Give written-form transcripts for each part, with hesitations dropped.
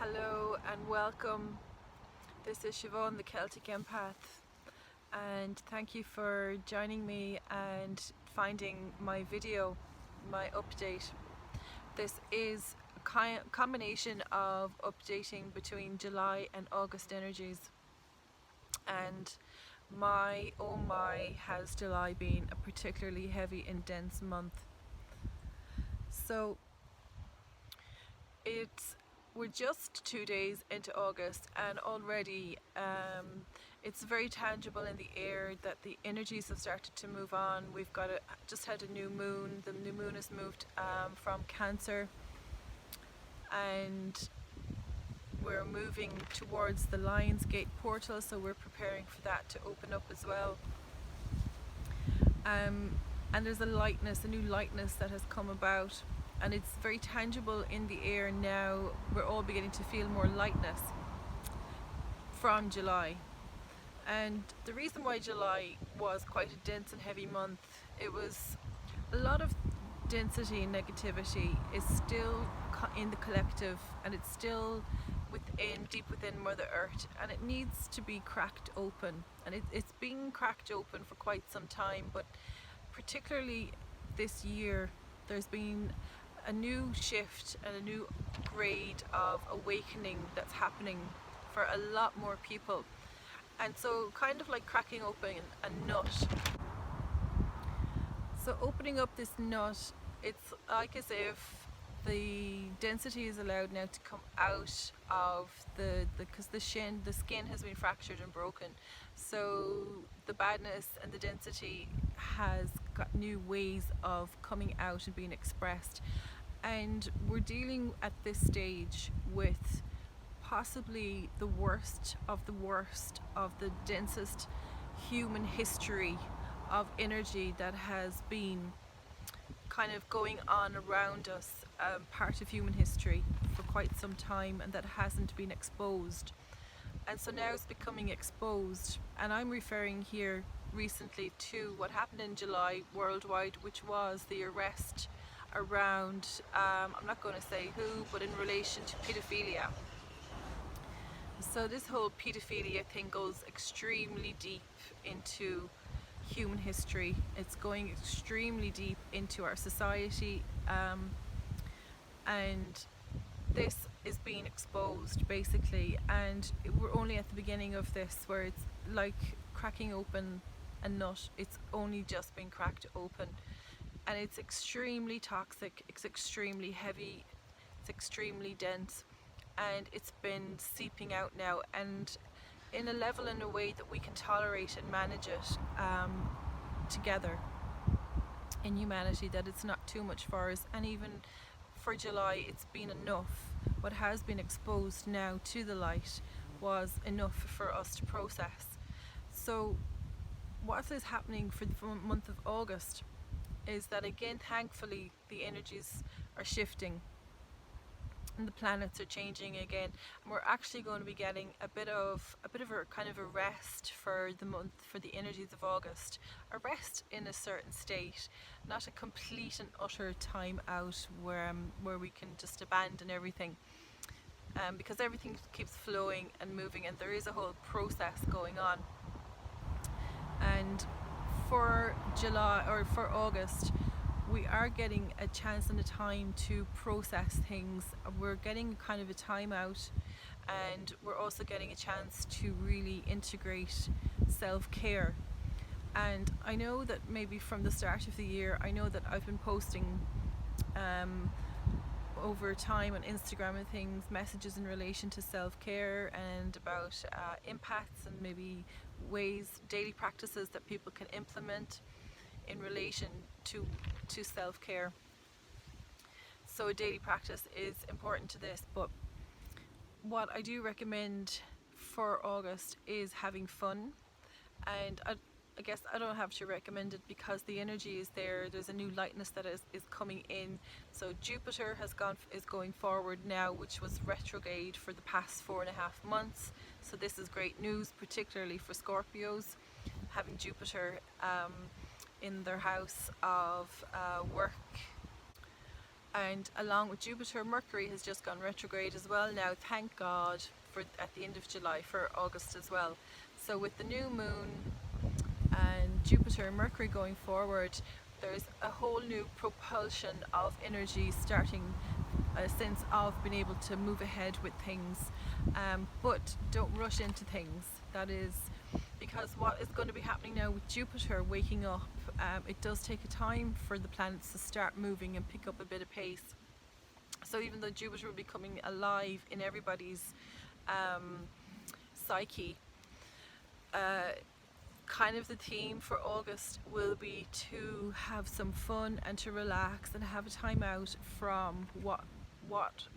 Hello and welcome. This is Siobhan, the Celtic Empath, and thank you for joining me and finding my video, my update. This is a combination of updating between July and August energies, and my oh my, has July been a particularly heavy and dense month. So we're just 2 days into August, and already it's very tangible in the air that the energies have started to move on. We've just had a new moon. The new moon has moved from Cancer, and we're moving towards the Lion's Gate portal, so we're preparing for that to open up as well. And there's a new lightness that has come about, and it's very tangible in the air now. We're all beginning to feel more lightness from July. And the reason why July was quite a dense and heavy month, it was a lot of density and negativity is still in the collective, and it's still deep within Mother Earth, and it needs to be cracked open. And it's been cracked open for quite some time, but particularly this year there's been a new shift and a new grade of awakening that's happening for a lot more people. And so kind of like cracking open a nut. So opening up this nut, it's like as if the density is allowed now to come out of because the skin has been fractured and broken. So the badness and the density has got new ways of coming out and being expressed. And we're dealing at this stage with possibly the worst of the densest human history of energy that has been kind of going on around us, part of human history for quite some time, and that hasn't been exposed. And so now it's becoming exposed, and I'm referring here recently to what happened in July worldwide, which was the arrest around, I'm not going to say who, but in relation to pedophilia. So this whole pedophilia thing goes extremely deep into human history. It's going extremely deep into our society, and this is being exposed basically, and we're only at the beginning of this, where it's like cracking open a nut. It's only just been cracked open, and it's extremely toxic, it's extremely heavy, it's extremely dense, and it's been seeping out now, and in a level and a way that we can tolerate and manage it together in humanity, that it's not too much for us. And even for July, it's been enough. What has been exposed now to the light was enough for us to process. So what is happening for the month of August is that, again, thankfully, the energies are shifting and the planets are changing again, and we're actually going to be getting a bit of a kind of a rest for the month, for the energies of August. A rest in a certain state, not a complete and utter time out where we can just abandon everything, because everything keeps flowing and moving, and there is a whole process going on. And for July, or for August, we are getting a chance and a time to process things. We're getting kind of a time out, and we're also getting a chance to really integrate self-care. And I know that maybe from the start of the year, I know that I've been posting over time on Instagram and things, messages in relation to self-care and about impacts and maybe ways, daily practices that people can implement in relation to self-care. So a daily practice is important to this, but what I do recommend for August is having fun. And I guess I don't have to recommend it because the energy is there. There's a new lightness that is coming in. So Jupiter is going forward now, which was retrograde for the past 4.5 months. So this is great news, particularly for Scorpios, having Jupiter in their house of work, And along with Jupiter, Mercury has just gone retrograde as well now, thank God, for at the end of July, for August as well. So with the new moon and Jupiter and Mercury going forward, there's a whole new propulsion of energy starting, a sense of being able to move ahead with things, but don't rush into things. That is because what is going to be happening now with Jupiter waking up, it does take a time for the planets to start moving and pick up a bit of pace. So even though Jupiter will be coming alive in everybody's um, psyche, uh, kind of the theme for August will be to have some fun and to relax and have a time out from what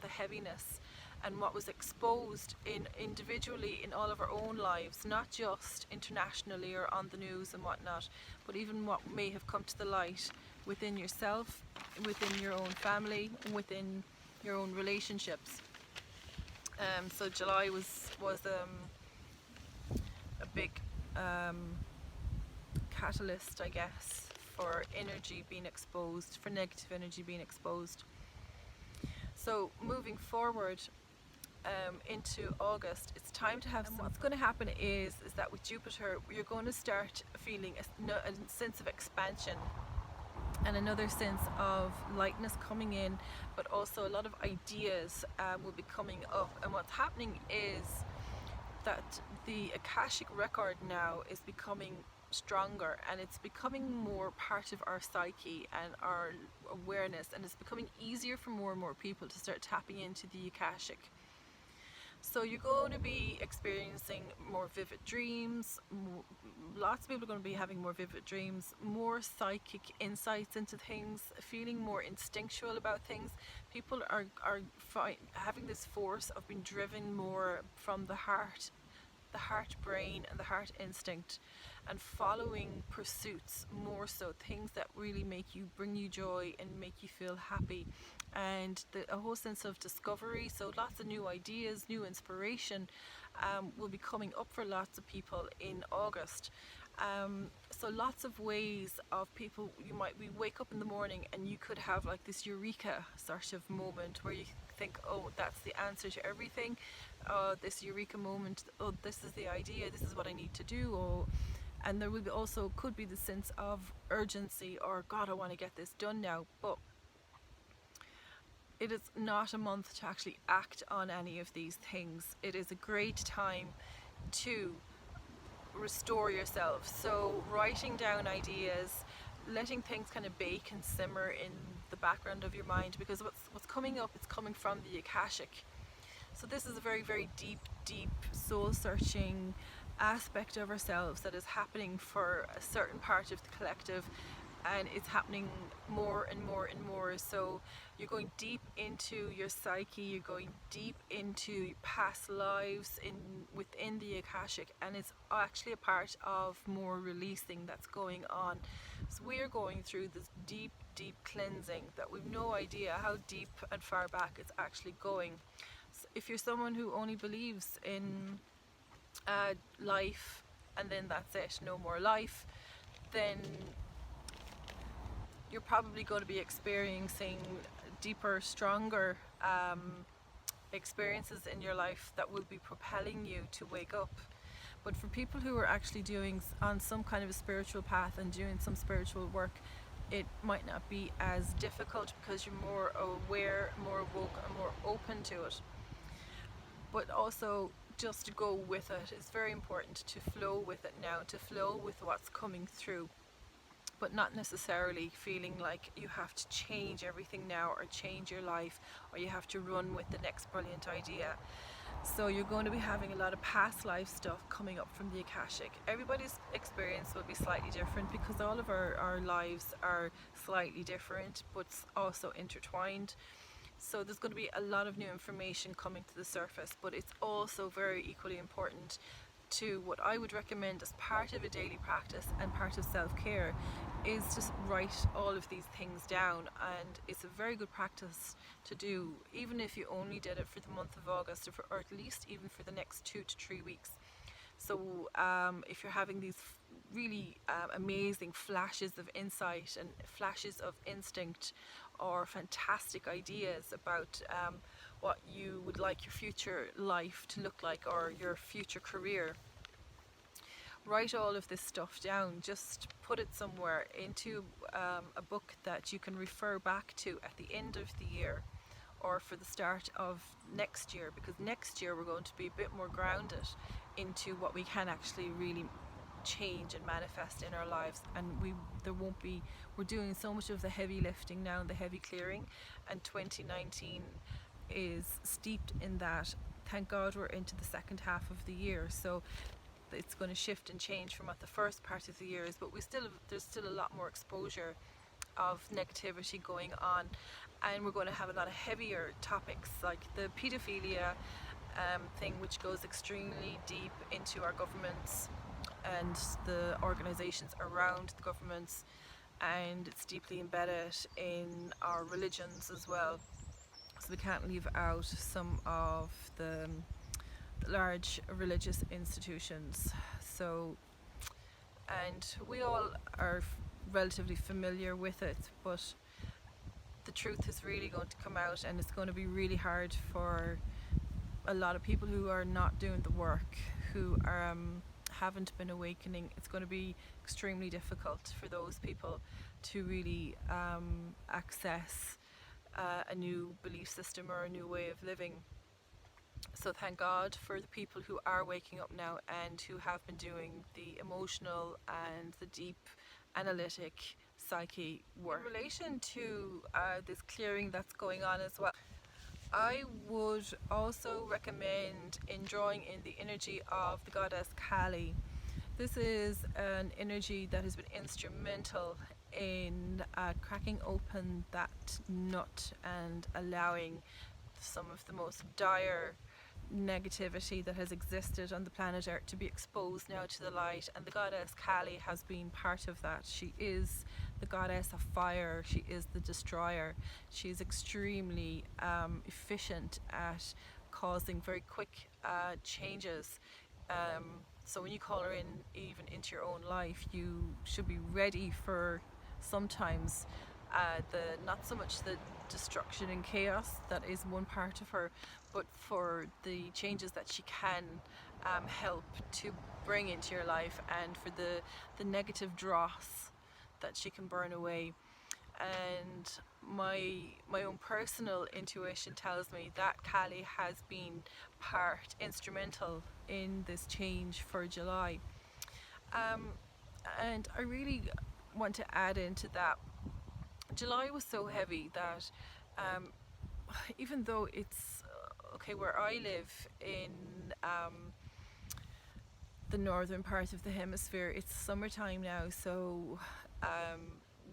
the heaviness and what was exposed in individually in all of our own lives, not just internationally or on the news and whatnot, but even what may have come to the light within yourself, within your own family, within your own relationships. So July was a big catalyst, I guess, for energy being exposed, for negative energy being exposed. So moving forward into August, it's time to have some. What's going to happen is that with Jupiter, you're going to start feeling a sense of expansion and another sense of lightness coming in, but also a lot of ideas will be coming up. And what's happening is that the Akashic record now is becoming stronger, and it's becoming more part of our psyche and our awareness, and it's becoming easier for more and more people to start tapping into the Akashic. So you're going to be experiencing more vivid dreams. Lots of people are going to be having more vivid dreams, more psychic insights into things, feeling more instinctual about things. People are having this force of being driven more from the heart brain and the heart instinct, and following pursuits more so, things that really bring you joy and make you feel happy, and a whole sense of discovery. So lots of new ideas, new inspiration will be coming up for lots of people in August. So lots of ways of people, we wake up in the morning and you could have like this eureka sort of moment where you think, oh, that's the answer to everything. This eureka moment, oh, this is the idea, this is what I need to do. And there will be also could be the sense of urgency, or God, I want to get this done now. But it is not a month to actually act on any of these things. It is a great time to restore yourself. So writing down ideas, letting things kind of bake and simmer in the background of your mind, because what's coming up, it's coming from the Akashic. So this is a very, very deep soul searching aspect of ourselves that is happening for a certain part of the collective, and it's happening more and more and more. So you're going deep into your psyche, you're going deep into past lives within the Akashic, and it's actually a part of more releasing that's going on. So we're going through this deep cleansing that we've no idea how deep and far back it's actually going. So if you're someone who only believes in life and then that's it, no more life, then you're probably going to be experiencing deeper, stronger experiences in your life that will be propelling you to wake up. But for people who are actually doing on some kind of a spiritual path and doing some spiritual work, it might not be as difficult because you're more aware, more awoke, and more open to it. But also, just to go with it. It's very important to flow with it now, to flow with what's coming through, but not necessarily feeling like you have to change everything now or change your life or you have to run with the next brilliant idea. So you're going to be having a lot of past life stuff coming up from the Akashic. Everybody's experience will be slightly different because all of our lives are slightly different but also intertwined. So there's going to be a lot of new information coming to the surface, but it's also very equally important to what I would recommend as part of a daily practice and part of self-care is to write all of these things down. And it's a very good practice to do, even if you only did it for the month of August, or at least even for the next 2 to 3 weeks. So if you're having these really amazing flashes of insight and flashes of instinct, or fantastic ideas about what you would like your future life to look like or your future career. Write all of this stuff down, just put it somewhere into a book that you can refer back to at the end of the year or for the start of next year, because next year we're going to be a bit more grounded into what we can actually really change and manifest in our lives. And there won't be, we're doing so much of the heavy lifting now and the heavy clearing, and 2019 is steeped in that. Thank God we're into the second half of the year, so it's going to shift and change from what the first part of the year is, but there's still a lot more exposure of negativity going on, and we're going to have a lot of heavier topics like the paedophilia thing, which goes extremely deep into our governments and the organisations around the governments, and it's deeply embedded in our religions as well. So we can't leave out some of the large religious institutions. So, and we all are relatively familiar with it, but the truth is really going to come out, and it's going to be really hard for a lot of people who are not doing the work, who are haven't been awakening. It's going to be extremely difficult for those people to really access a new belief system or a new way of living. So thank God for the people who are waking up now and who have been doing the emotional and the deep analytic psyche work. In relation to this clearing that's going on as well, I would also recommend drawing in the energy of the goddess Kali. This is an energy that has been instrumental in cracking open that nut and allowing some of the most dire negativity that has existed on the planet Earth to be exposed now to the light, and the goddess Kali has been part of that. She is the goddess of fire, she is the destroyer. She's extremely efficient at causing very quick changes. So when you call her in, even into your own life, you should be ready for sometimes not so much the destruction and chaos that is one part of her, but for the changes that she can help to bring into your life, and for the negative dross that she can burn away. And my own personal intuition tells me that Kali has been instrumental in this change for July. And I really want to add into that, July was so heavy that even though it's okay where I live in the northern part of the hemisphere, it's summertime now, so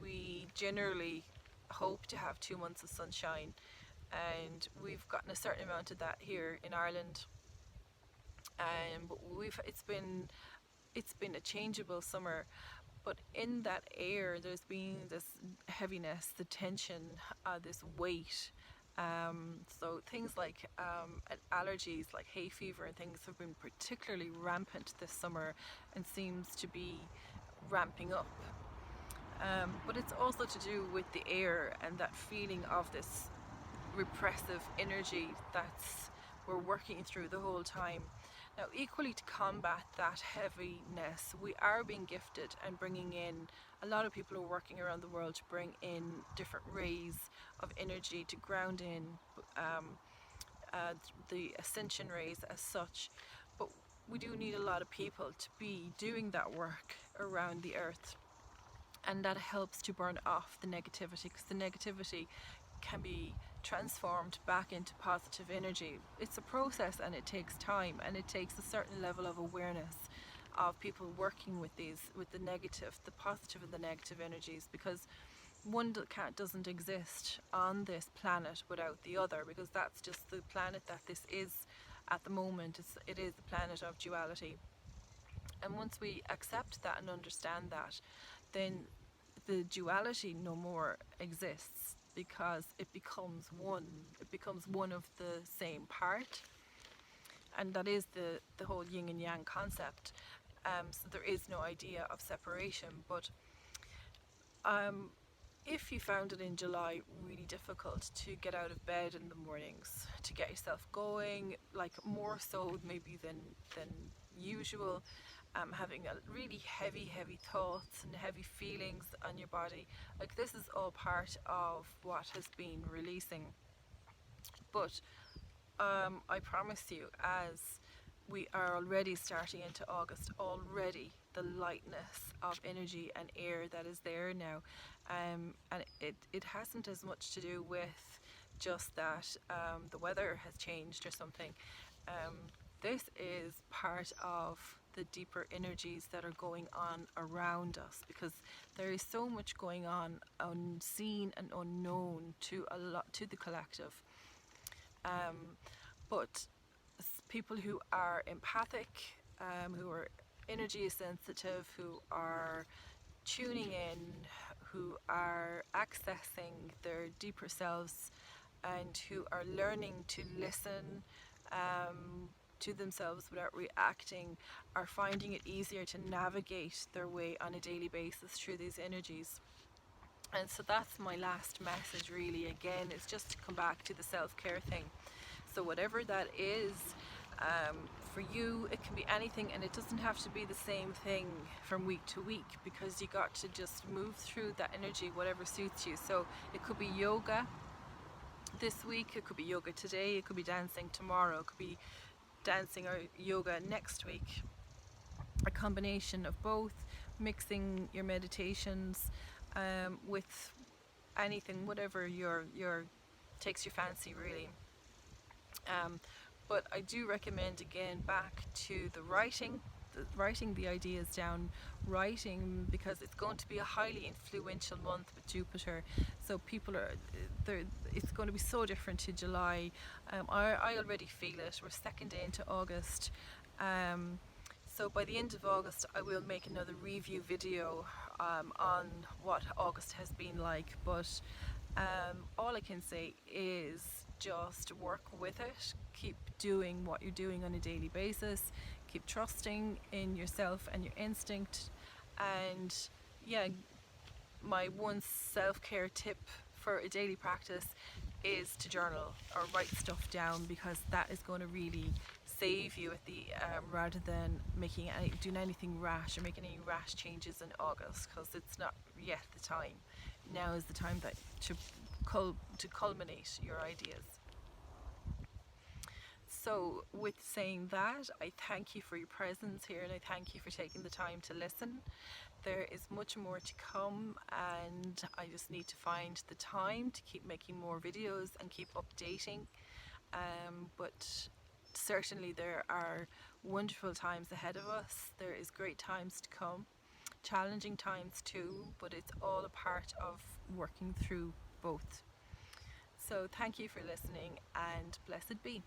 we generally hope to have 2 months of sunshine, and we've gotten a certain amount of that here in Ireland. But it's been a changeable summer, but in that air there's been this heaviness, the tension, this weight. So things like allergies, like hay fever and things, have been particularly rampant this summer and seems to be ramping up. But it's also to do with the air and that feeling of this repressive energy that's we're working through the whole time. Now, equally, to combat that heaviness, we are being gifted and bringing in, a lot of people are working around the world to bring in different rays of energy to ground in the ascension rays as such. But we do need a lot of people to be doing that work around the earth, and that helps to burn off the negativity, because the negativity can be transformed back into positive energy. It's a process, and it takes time, and it takes a certain level of awareness of people working with the negative, the positive and the negative energies, because one doesn't exist on this planet without the other, because that's just the planet that this is at the moment. It is the planet of duality. And once we accept that and understand that, then the duality no more exists, because it becomes one. It becomes one of the same part, and that is the whole yin and yang concept. So there is no idea of separation. But If you found it in July really difficult to get out of bed in the mornings, to get yourself going, like more so maybe than usual, having a really heavy thoughts and heavy feelings on your body, like this is all part of what has been releasing. But I promise you, as we are already starting into August, already the lightness of energy and air that is there now, and it hasn't as much to do with just that the weather has changed or something. Um, this is part of the deeper energies that are going on around us, because there is so much going on unseen and unknown to a lot, to the collective. Um, but people who are empathic, who are energy sensitive, who are tuning in, who are accessing their deeper selves, and who are learning to listen to themselves without reacting, are finding it easier to navigate their way on a daily basis through these energies. And so that's my last message, really. Again, it's just to come back to the self care thing. So, whatever that is, for you, it can be anything, and it doesn't have to be the same thing from week to week, because you got to just move through that energy, whatever suits you. So, it could be yoga this week, it could be yoga today, it could be dancing tomorrow, it could be dancing or yoga next week. A combination of both, mixing your meditations with anything, whatever your takes your fancy, really. Um, but I do recommend, again, back to the writing, writing the ideas down, writing, because it's going to be a highly influential month with Jupiter. So people are there. It's going to be so different to July. I already feel it. We're second day into August. So by the end of August, I will make another review video on what August has been like. But all I can say is just work with it. Keep doing what you're doing on a daily basis. Keep trusting in yourself and your instinct. And yeah, my one self-care tip for a daily practice is to journal or write stuff down, because that is going to really save you at the rather than doing anything rash or making any rash changes in August, because it's not yet the time. Now is the time that to culminate your ideas. So, with saying that, I thank you for your presence here, and I thank you for taking the time to listen. There is much more to come, and I just need to find the time to keep making more videos and keep updating. But certainly, there are wonderful times ahead of us. There is great times to come, challenging times too, but it's all a part of working through both. So, thank you for listening, and blessed be.